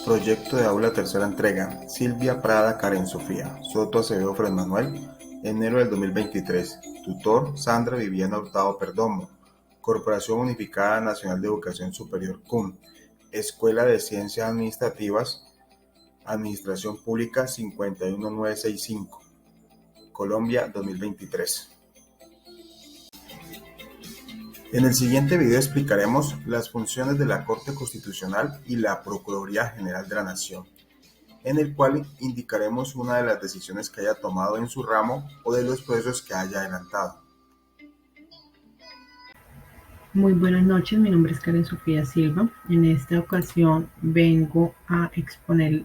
Proyecto de aula tercera entrega. Silvia Prada Karen Sofía. Soto Acevedo Fred Manuel. Enero del 2023. Tutor Sandra Viviana Hurtado Perdomo. Corporación Unificada Nacional de Educación Superior CUN. Escuela de Ciencias Administrativas. Administración Pública 51965. Colombia 2023. En el siguiente video explicaremos las funciones de la Corte Constitucional y la Procuraduría General de la Nación, en el cual indicaremos una de las decisiones que haya tomado en su ramo o de los procesos que haya adelantado. Muy buenas noches, mi nombre es Karen Sofía Silva. En esta ocasión vengo a exponer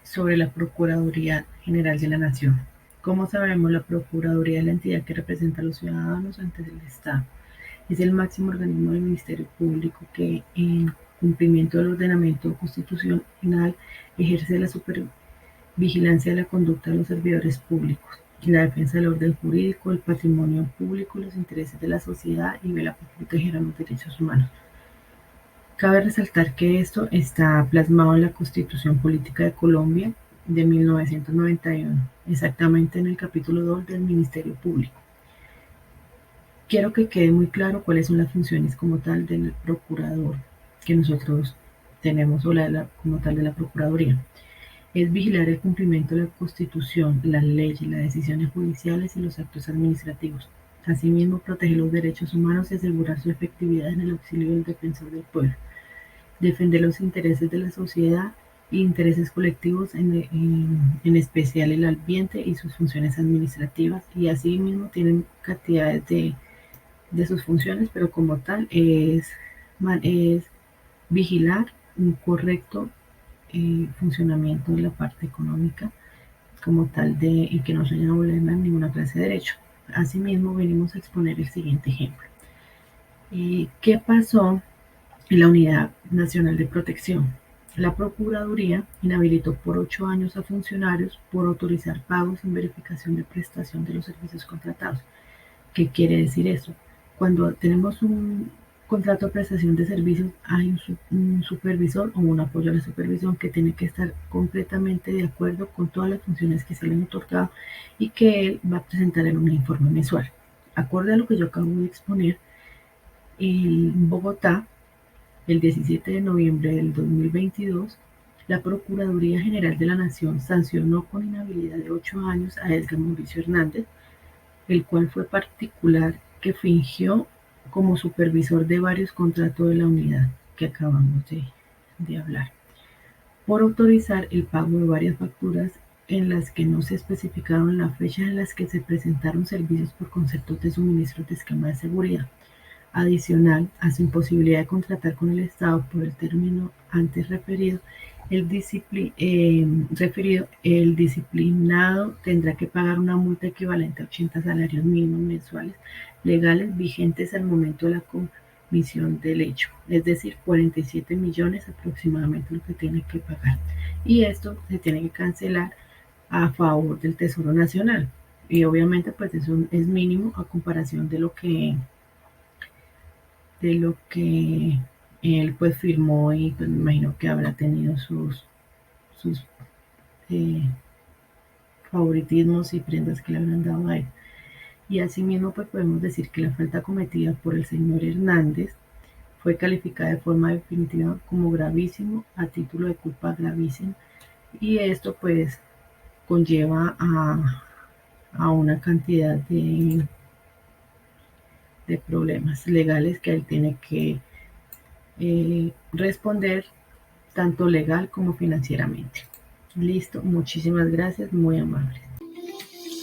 sobre la Procuraduría General de la Nación. Como sabemos, la Procuraduría es la entidad que representa a los ciudadanos ante el Estado. Es el máximo organismo del Ministerio Público que, en cumplimiento del ordenamiento constitucional, ejerce la supervigilancia de la conducta de los servidores públicos, la defensa del orden jurídico, el patrimonio público y los intereses de la sociedad, y vela por proteger los derechos humanos. Cabe resaltar que esto está plasmado en la Constitución Política de Colombia de 1991, exactamente en el capítulo 2 del Ministerio Público. Quiero que quede muy claro cuáles son las funciones como tal del procurador que nosotros tenemos, o como tal de la Procuraduría. Es vigilar el cumplimiento de la Constitución, las leyes, las decisiones judiciales y los actos administrativos. Asimismo, proteger los derechos humanos y asegurar su efectividad en el auxilio del defensor del pueblo. Defender los intereses de la sociedad e intereses colectivos, en especial el ambiente y sus funciones administrativas. Y asimismo tienen cantidades de sus funciones, pero como tal es vigilar un correcto funcionamiento de la parte económica como tal y que no se haya vulnerado ninguna clase de derecho. Asimismo, venimos a exponer el siguiente ejemplo. ¿Qué pasó en la Unidad Nacional de Protección? La Procuraduría inhabilitó por 8 años a funcionarios por autorizar pagos sin verificación de prestación de los servicios contratados. ¿Qué quiere decir eso? Cuando tenemos un contrato de prestación de servicios, hay un supervisor o un apoyo a la supervisión que tiene que estar completamente de acuerdo con todas las funciones que se le han otorgado y que él va a presentar en un informe mensual. Acorde a lo que yo acabo de exponer, en Bogotá, el 17 de noviembre del 2022, la Procuraduría General de la Nación sancionó con inhabilidad de 8 años a Edgar Mauricio Hernández, el cual fue particular que fingió como supervisor de varios contratos de la unidad que acabamos de hablar, por autorizar el pago de varias facturas en las que no se especificaron la fecha en las que se presentaron servicios por conceptos de suministros de esquema de seguridad. Adicional a su imposibilidad de contratar con el Estado por el término antes referido, el disciplinado tendrá que pagar una multa equivalente a 80 salarios mínimos mensuales legales vigentes al momento de la comisión del hecho, es decir, 47 millones aproximadamente lo que tiene que pagar. Y esto se tiene que cancelar a favor del Tesoro Nacional. Y obviamente pues eso es mínimo a comparación de lo que él pues firmó, y pues me imagino que habrá tenido sus eh, favoritismos y prendas que le habrán dado a él. Y asimismo pues podemos decir que la falta cometida por el señor Hernández fue calificada de forma definitiva como gravísimo, a título de culpa gravísima, y esto pues conlleva a una cantidad de problemas legales que él tiene que responder, tanto legal como financieramente. Listo, muchísimas gracias, muy amables.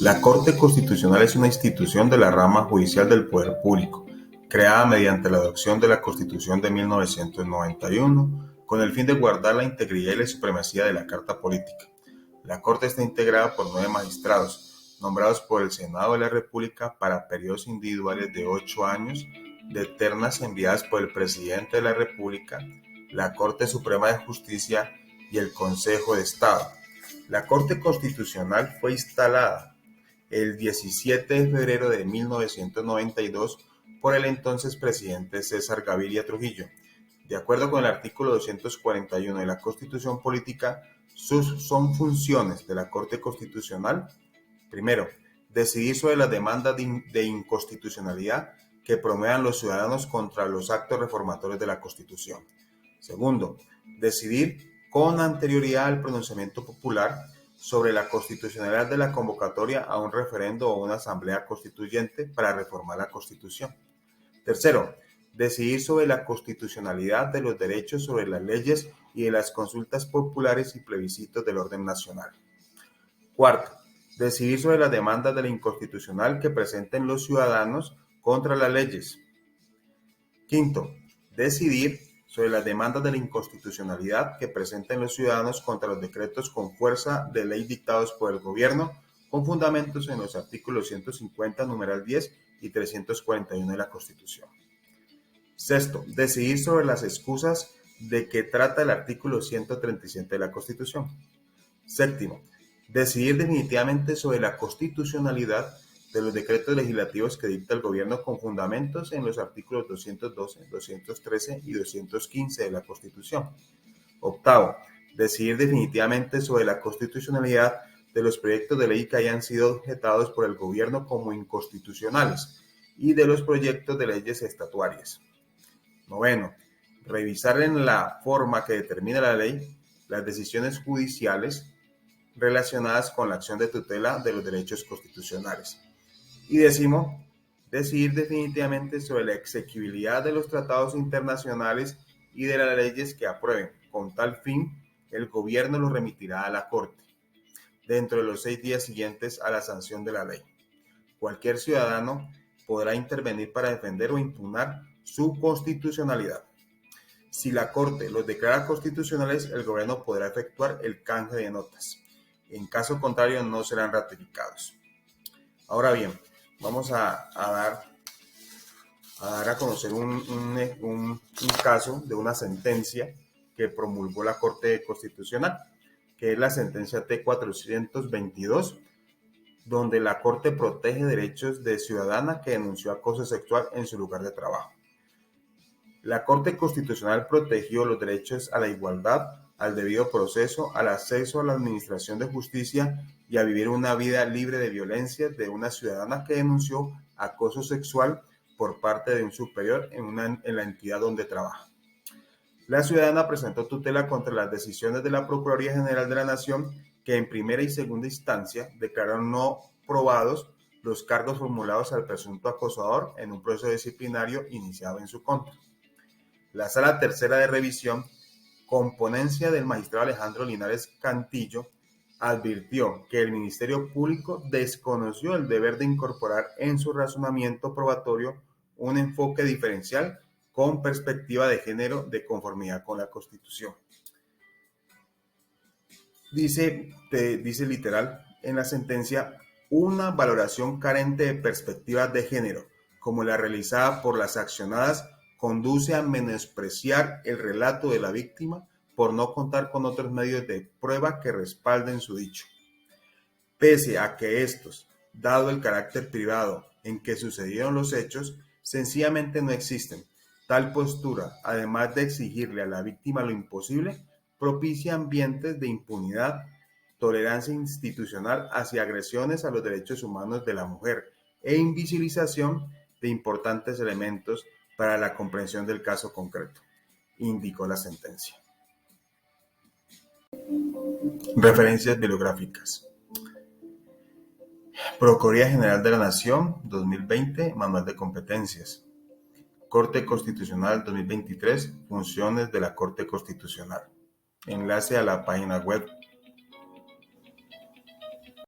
La Corte Constitucional es una institución de la rama judicial del Poder Público, creada mediante la adopción de la Constitución de 1991, con el fin de guardar la integridad y la supremacía de la Carta Política. La Corte está integrada por 9 magistrados, nombrados por el Senado de la República para periodos individuales de 8 años, de ternas enviadas por el Presidente de la República, la Corte Suprema de Justicia y el Consejo de Estado. La Corte Constitucional fue instalada el 17 de febrero de 1992 por el entonces presidente César Gaviria Trujillo. De acuerdo con el artículo 241 de la Constitución Política, son funciones de la Corte Constitucional: primero, decidir sobre las demandas de inconstitucionalidad que promuevan los ciudadanos contra los actos reformatorios de la Constitución. Segundo, decidir con anterioridad al pronunciamiento popular sobre la constitucionalidad de la convocatoria a un referendo o una asamblea constituyente para reformar la Constitución. Tercero, decidir sobre la constitucionalidad de los derechos sobre las leyes y de las consultas populares y plebiscitos del orden nacional. Cuarto, decidir sobre las demandas de la inconstitucional que presenten los ciudadanos contra las leyes. Quinto, decidir sobre las demandas de la inconstitucionalidad que presenten los ciudadanos contra los decretos con fuerza de ley dictados por el gobierno, con fundamentos en los artículos 150, numeral 10 y 341 de la Constitución. Sexto, decidir sobre las excusas de que trata el artículo 137 de la Constitución. Séptimo, decidir definitivamente sobre la constitucionalidad de los decretos legislativos que dicta el gobierno con fundamentos en los artículos 212, 213 y 215 de la Constitución. Octavo, decidir definitivamente sobre la constitucionalidad de los proyectos de ley que hayan sido objetados por el gobierno como inconstitucionales y de los proyectos de leyes estatutarias. Noveno, revisar en la forma que determina la ley las decisiones judiciales relacionadas con la acción de tutela de los derechos constitucionales. Y décimo, decidir definitivamente sobre la exequibilidad de los tratados internacionales y de las leyes que aprueben. Con tal fin, el gobierno los remitirá a la Corte dentro de los 6 días siguientes a la sanción de la ley. Cualquier ciudadano podrá intervenir para defender o impugnar su constitucionalidad. Si la Corte los declara constitucionales, el gobierno podrá efectuar el canje de notas. En caso contrario, no serán ratificados. Ahora bien, vamos a dar a conocer un caso de una sentencia que promulgó la Corte Constitucional, que es la sentencia T-422, donde la Corte protege derechos de ciudadana que denunció acoso sexual en su lugar de trabajo. La Corte Constitucional protegió los derechos a la igualdad, al debido proceso, al acceso a la administración de justicia y a vivir una vida libre de violencia de una ciudadana que denunció acoso sexual por parte de un superior en la entidad donde trabaja. La ciudadana presentó tutela contra las decisiones de la Procuraduría General de la Nación, que en primera y segunda instancia declararon no probados los cargos formulados al presunto acosador en un proceso disciplinario iniciado en su contra. La Sala Tercera de Revisión, con ponencia del magistrado Alejandro Linares Cantillo, advirtió que el Ministerio Público desconoció el deber de incorporar en su razonamiento probatorio un enfoque diferencial con perspectiva de género de conformidad con la Constitución. Dice literal en la sentencia: una valoración carente de perspectivas de género, como la realizada por las accionadas, conduce a menospreciar el relato de la víctima por no contar con otros medios de prueba que respalden su dicho. Pese a que estos, dado el carácter privado en que sucedieron los hechos, sencillamente no existen, tal postura, además de exigirle a la víctima lo imposible, propicia ambientes de impunidad, tolerancia institucional hacia agresiones a los derechos humanos de la mujer e invisibilización de importantes elementos para la comprensión del caso concreto, indicó la sentencia. Referencias bibliográficas. Procuraduría General de la Nación, 2020, Manual de Competencias. Corte Constitucional 2023, Funciones de la Corte Constitucional. Enlace a la página web